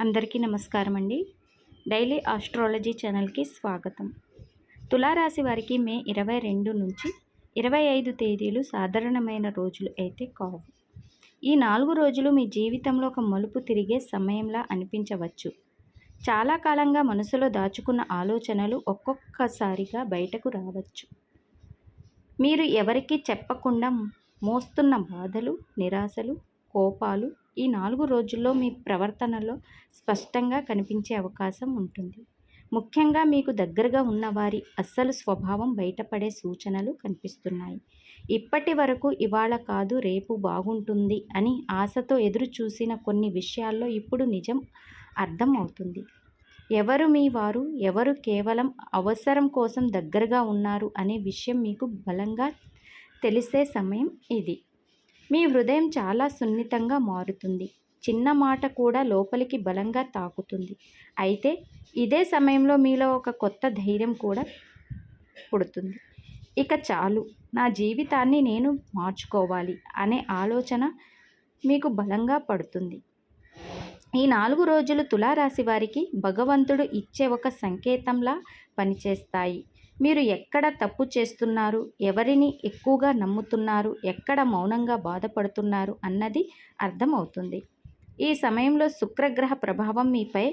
అందరికీ నమస్కారం అండి. డైలీ ఆస్ట్రాలజీ ఛానల్కి స్వాగతం. తులారాశి వారికి మే 22 నుంచి 25 తేదీలు సాధారణమైన రోజులు అయితే కావు. ఈ 4 రోజులు మీ జీవితంలో ఒక మలుపు తిరిగే సమయంలా అనిపించవచ్చు. చాలా కాలంగా మనసులో దాచుకున్న ఆలోచనలు ఒక్కొక్కసారిగా బయటకు రావచ్చు. మీరు ఎవరికీ చెప్పకుండా మోస్తున్న బాధలు, నిరాశలు, కోపాలు ఈ 4 రోజుల్లో మీ ప్రవర్తనలో స్పష్టంగా కనిపించే అవకాశం ఉంటుంది. ముఖ్యంగా మీకు దగ్గరగా ఉన్న వారి అస్సలు స్వభావం బయటపడే సూచనలు కనిపిస్తున్నాయి. ఇప్పటి వరకు ఇవాళ కాదు రేపు బాగుంటుంది అని ఆశతో ఎదురు చూసిన కొన్ని విషయాల్లో ఇప్పుడు నిజం అర్థం అవుతుంది. ఎవరు మీ వారు, ఎవరు కేవలం అవసరం కోసం దగ్గరగా ఉన్నారు అనే విషయం మీకు బలంగా తెలిసే సమయం ఇది. మీ హృదయం చాలా సున్నితంగా మారుతుంది. చిన్న మాట కూడా లోపలికి బలంగా తాకుతుంది. అయితే ఇదే సమయంలో మీలో ఒక కొత్త ధైర్యం కూడా పుడుతుంది. ఇక చాలు, నా జీవితాన్ని నేను మార్చుకోవాలి అనే ఆలోచన మీకు బలంగా పడుతుంది. ఈ 4 రోజులు తులారాశి వారికి భగవంతుడు ఇచ్చే ఒక సంకేతంలా పనిచేస్తాయి. మీరు ఎక్కడ తప్పు చేస్తున్నారు, ఎవరిని ఎక్కువగా నమ్ముతున్నారు, ఎక్కడ మౌనంగా బాధపడుతున్నారు అన్నది అర్థమవుతుంది. ఈ సమయంలో శుక్రగ్రహ ప్రభావం మీపై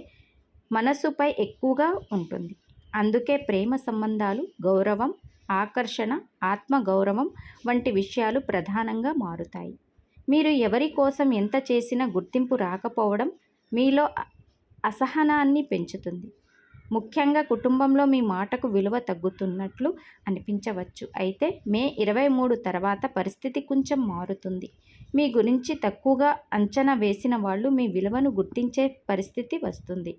మనసుపై ఎక్కువగా ఉంటుంది. అందుకే ప్రేమ సంబంధాలు, గౌరవం, ఆకర్షణ, ఆత్మగౌరవం వంటి విషయాలు ప్రధానంగా మారుతాయి. మీరు ఎవరి కోసం ఎంత చేసినా గుర్తింపు రాకపోవడం మీలో అసహనాన్ని పెంచుతుంది. ముఖ్యంగా కుటుంబంలో మీ మాటకు విలువ తగ్గుతున్నట్లు అనిపించవచ్చు. అయితే మే 23 తర్వాత పరిస్థితి కొంచెం మారుతుంది. మీ గురించి తక్కువగా అంచనా వేసిన వాళ్ళు మీ విలువను గుర్తించే పరిస్థితి వస్తుంది.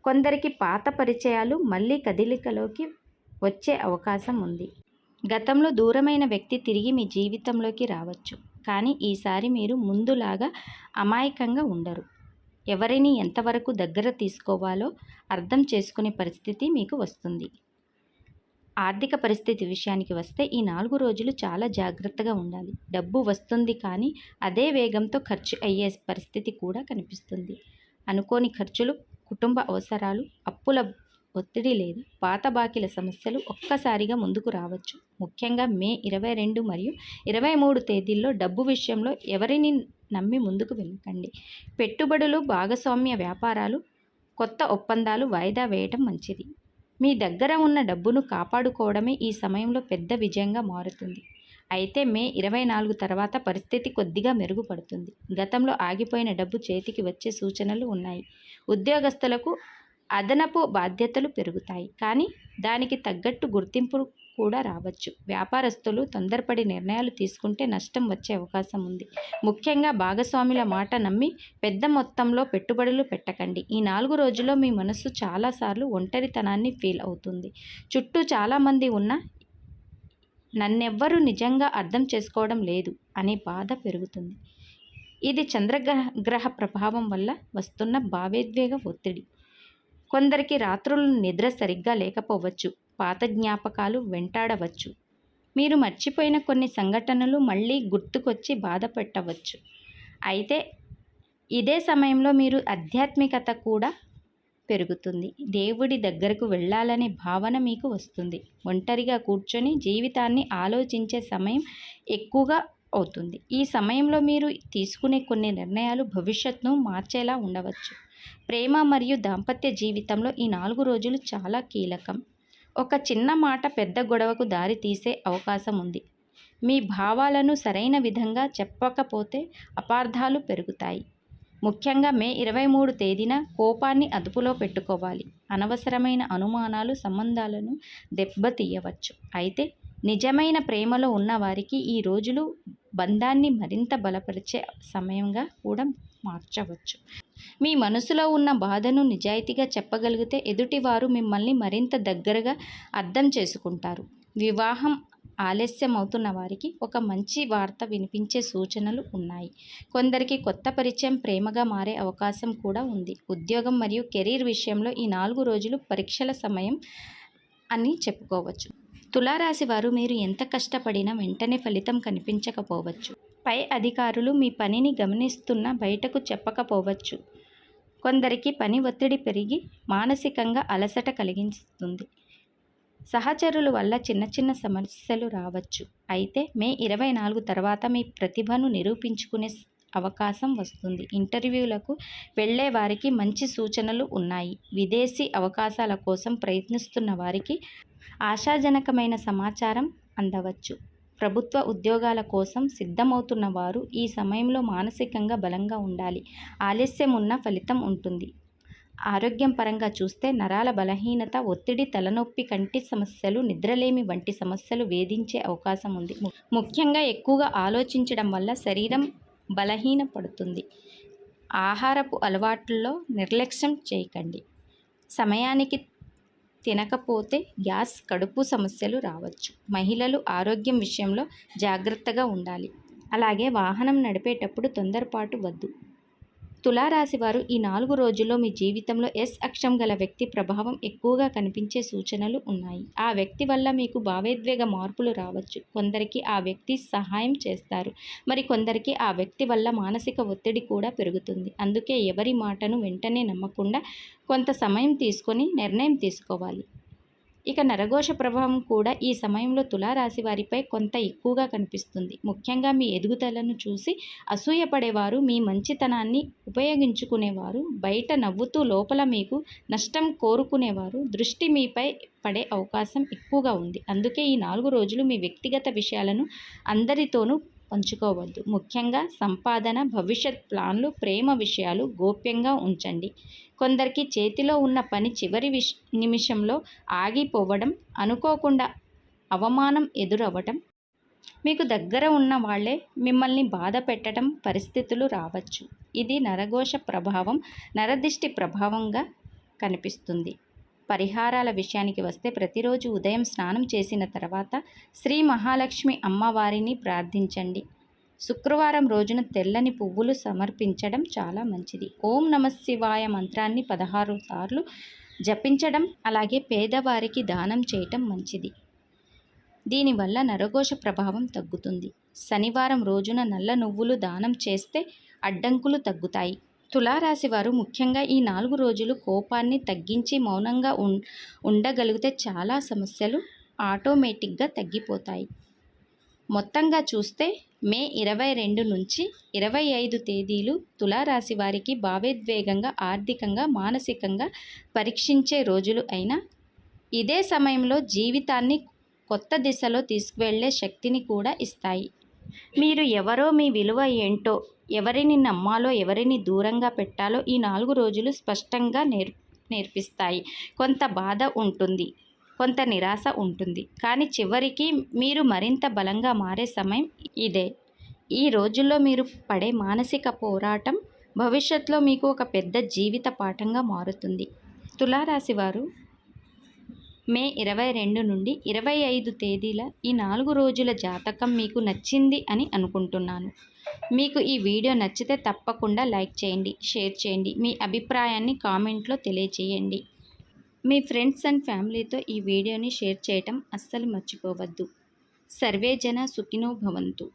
కొందరికి పాత పరిచయాలు మళ్ళీ కదలికలోకి వచ్చే అవకాశం ఉంది. గతంలో దూరమైన వ్యక్తి తిరిగి మీ జీవితంలోకి రావచ్చు. కానీ ఈసారి మీరు ముందులాగా అమాయకంగా ఉండరు. ఎవరిని ఎంతవరకు దగ్గర తీసుకోవాలో అర్థం చేసుకునే పరిస్థితి మీకు వస్తుంది. ఆర్థిక పరిస్థితి విషయానికి వస్తే ఈ 4 రోజులు చాలా జాగ్రత్తగా ఉండాలి. డబ్బు వస్తుంది, కానీ అదే వేగంతో ఖర్చు అయ్యే పరిస్థితి కూడా కనిపిస్తుంది. అనుకోని ఖర్చులు, కుటుంబ అవసరాలు, అప్పుల ఒత్తిడి లేదా పాత బాకీల సమస్యలు ఒక్కసారిగా ముందుకు రావచ్చు. ముఖ్యంగా మే 22 మరియు 23 తేదీల్లో డబ్బు విషయంలో ఎవరిని నమ్మి ముందుకు వెళ్ళకండి. పెట్టుబడులు, భాగస్వామ్య వ్యాపారాలు, కొత్త ఒప్పందాలు వాయిదా వేయడం మంచిది. మీ దగ్గర ఉన్న డబ్బును కాపాడుకోవడమే ఈ సమయంలో పెద్ద విజయంగా మారుతుంది. అయితే మే 24 తర్వాత పరిస్థితి కొద్దిగా మెరుగుపడుతుంది. గతంలో ఆగిపోయిన డబ్బు చేతికి వచ్చే సూచనలు ఉన్నాయి. ఉద్యోగస్తులకు అదనపు బాధ్యతలు పెరుగుతాయి, కానీ దానికి తగ్గట్టు గుర్తింపు కూడా రావచ్చు. వ్యాపారస్తులు తొందరపడి నిర్ణయాలు తీసుకుంటే నష్టం వచ్చే అవకాశం ఉంది. ముఖ్యంగా భాగస్వాముల మాట నమ్మి పెద్ద మొత్తంలో పెట్టుబడులు పెట్టకండి. ఈ 4 రోజుల్లో మీ మనసు చాలాసార్లు ఒంటరితనాన్ని ఫీల్ అవుతుంది. చుట్టూ చాలామంది ఉన్నా నన్నెవ్వరూ నిజంగా అర్థం చేసుకోవడం లేదు అనే బాధ పెరుగుతుంది. ఇది చంద్రగ్రహ ప్రభావం వల్ల వస్తున్న భావోద్వేగ ఒత్తిడి. కొందరికి రాత్రులు నిద్ర సరిగ్గా లేకపోవచ్చు. పాత జ్ఞాపకాలు వెంటాడవచ్చు. మీరు మర్చిపోయిన కొన్ని సంఘటనలు మళ్ళీ గుర్తుకొచ్చి బాధ పెట్టవచ్చు. అయితే ఇదే సమయంలో మీరు ఆధ్యాత్మికత కూడా పెరుగుతుంది. దేవుడి దగ్గరకు వెళ్ళాలనే భావన మీకు వస్తుంది. ఒంటరిగా కూర్చొని జీవితాన్ని ఆలోచించే సమయం ఎక్కువగా అవుతుంది. ఈ సమయంలో మీరు తీసుకునే కొన్ని నిర్ణయాలు భవిష్యత్తును మార్చేలా ఉండవచ్చు. ప్రేమ మరియు దాంపత్య జీవితంలో ఈ 4 రోజులు చాలా కీలకం. ఒక చిన్న మాట పెద్ద గొడవకు దారి తీసే అవకాశం ఉంది. మీ భావాలను సరైన విధంగా చెప్పకపోతే అపార్థాలు పెరుగుతాయి. ముఖ్యంగా మే 23 తేదీన కోపాన్ని అదుపులో పెట్టుకోవాలి. అనవసరమైన అనుమానాలు సంబంధాలను దెబ్బతీయవచ్చు. అయితే నిజమైన ప్రేమలో ఉన్నవారికి ఈ రోజులు బంధాన్ని మరింత బలపరిచే సమయంగా కూడా మార్చవచ్చు. మీ మనసులో ఉన్న బాధను నిజాయితీగా చెప్పగలిగితే ఎదుటివారు మిమ్మల్ని మరింత దగ్గరగా అర్థం చేసుకుంటారు. వివాహం ఆలస్యం అవుతున్న వారికి ఒక మంచి వార్త వినిపించే సూచనలు ఉన్నాయి. కొందరికి కొత్త పరిచయం ప్రేమగా మారే అవకాశం కూడా ఉంది. ఉద్యోగం మరియు కెరీర్ విషయంలో ఈ 4 రోజులు పరీక్షల సమయం అని చెప్పుకోవచ్చు. తులారాశి వారు మీరు ఎంత కష్టపడినా వెంటనే ఫలితం కనిపించకపోవచ్చు. పై అధికారులు మీ పనిని గమనిస్తున్నా బయటకు చెప్పకపోవచ్చు. కొందరికి పని ఒత్తిడి పెరిగి మానసికంగా అలసట కలిగిస్తుంది. సహచరుల వల్ల చిన్న చిన్న సమస్యలు రావచ్చు. అయితే మే 24 తర్వాత మీ ప్రతిభను నిరూపించుకునే అవకాశం వస్తుంది. ఇంటర్వ్యూలకు వెళ్ళే వారికి మంచి సూచనలు ఉన్నాయి. విదేశీ అవకాశాల కోసం ప్రయత్నిస్తున్న వారికి ఆశాజనకమైన సమాచారం అందవచ్చు. ప్రభుత్వ ఉద్యోగాల కోసం సిద్ధమవుతున్న వారు ఈ సమయంలో మానసికంగా బలంగా ఉండాలి. ఆలస్యం ఉన్న ఫలితం ఉంటుంది. ఆరోగ్యం పరంగా చూస్తే నరాల బలహీనత, ఒత్తిడి, తలనొప్పి, కంటి సమస్యలు, నిద్రలేమి వంటి సమస్యలు వేధించే అవకాశం ఉంది. ముఖ్యంగా ఎక్కువగా ఆలోచించడం వల్ల శరీరం బలహీనపడుతుంది. ఆహారపు అలవాట్లలో నిర్లక్ష్యం చేయకండి. సమయానికి తినకపోతే గ్యాస్, కడుపు సమస్యలు రావచ్చు. మహిళలు ఆరోగ్యం విషయంలో జాగ్రత్తగా ఉండాలి. అలాగే వాహనం నడిపేటప్పుడు తొందరపాటు వద్దు. తులారాశి వారు ఈ 4 రోజుల్లో మీ జీవితంలో ఎస్ అక్షం గల వ్యక్తి ప్రభావం ఎక్కువగా కనిపించే సూచనలు ఉన్నాయి. ఆ వ్యక్తి వల్ల మీకు భావోద్వేగ మార్పులు రావచ్చు. కొందరికి ఆ వ్యక్తి సహాయం చేస్తారు, మరి కొందరికి ఆ వ్యక్తి వల్ల మానసిక ఒత్తిడి కూడా పెరుగుతుంది. అందుకే ఎవరి మాటను వెంటనే నమ్మకుండా కొంత సమయం తీసుకొని నిర్ణయం తీసుకోవాలి. ఇక నరఘోష ప్రభావం కూడా ఈ సమయంలో తులారాశి వారిపై కొంత ఎక్కువగా కనిపిస్తుంది. ముఖ్యంగా మీ ఎదుగుదలను చూసి అసూయపడేవారు, మీ మంచితనాన్ని ఉపయోగించుకునేవారు, బయట నవ్వుతూ లోపల మీకు నష్టం కోరుకునేవారు దృష్టి మీపై పడే అవకాశం ఎక్కువగా ఉంది. అందుకే ఈ 4 రోజులు మీ వ్యక్తిగత విషయాలను అందరితోనూ పంచుకోవద్దు. ముఖ్యంగా సంపాదన, భవిష్యత్ ప్లాన్లు, ప్రేమ విషయాలు గోప్యంగా ఉంచండి. కొందరికి చేతిలో ఉన్న పని చివరి నిమిషంలో ఆగిపోవడం, అనుకోకుండా అవమానం ఎదురవ్వటం, మీకు దగ్గర ఉన్న వాళ్ళే మిమ్మల్ని బాధ పెట్టడం పరిస్థితులు రావచ్చు. ఇది నరఘోష ప్రభావం, నరదిష్టి ప్రభావంగా కనిపిస్తుంది. పరిహారాల విషయానికి వస్తే ప్రతిరోజు ఉదయం స్నానం చేసిన తర్వాత శ్రీ మహాలక్ష్మి అమ్మవారిని ప్రార్థించండి. శుక్రవారం రోజున తెల్లని పువ్వులు సమర్పించడం చాలా మంచిది. ఓం నమఃశివాయ మంత్రాన్ని 16 సార్లు జపించడం, అలాగే పేదవారికి దానం చేయటం మంచిది. దీనివల్ల నరఘోష ప్రభావం తగ్గుతుంది. శనివారం రోజున నల్ల నువ్వులు దానం చేస్తే అడ్డంకులు తగ్గుతాయి. తులారాశి వారు ముఖ్యంగా ఈ 4 రోజులు కోపాన్ని తగ్గించి మౌనంగా ఉండగలిగితే చాలా సమస్యలు ఆటోమేటిక్గా తగ్గిపోతాయి. మొత్తంగా చూస్తే మే 22 నుంచి 25 తేదీలు తులారాశి వారికి భావోద్వేగంగా, ఆర్థికంగా, మానసికంగా పరీక్షించే రోజులు అయినా ఇదే సమయంలో జీవితాన్ని కొత్త దిశలో తీసుకువెళ్ళే శక్తిని కూడా ఇస్తాయి. మీరు ఎవరో, మీ విలువ ఏంటో, ఎవరిని నమ్మాలో, ఎవరిని దూరంగా పెట్టాలో ఈ 4 రోజులు స్పష్టంగా నేర్పిస్తాయి. కొంత బాధ ఉంటుంది, కొంత నిరాశ ఉంటుంది, కానీ చివరికి మీరు మరింత బలంగా మారే సమయం ఇదే. ఈ రోజుల్లో మీరు పడే మానసిక పోరాటం భవిష్యత్తులో మీకు ఒక పెద్ద జీవిత పాఠంగా మారుతుంది. తులారాశి వారు మే 22 నుండి 25 తేదీల ఈ 4 రోజుల జాతకం మీకు నచ్చింది అని అనుకుంటున్నాను. మీకు ఈ వీడియో నచ్చితే తప్పకుండా లైక్ చేయండి, షేర్ చేయండి, మీ అభిప్రాయాన్ని కామెంట్లో తెలియచేయండి. మీ ఫ్రెండ్స్ అండ్ ఫ్యామిలీతో ఈ వీడియోని షేర్ చేయటం అస్సలు మర్చిపోవద్దు. సర్వే జన సుఖినో భవంతు.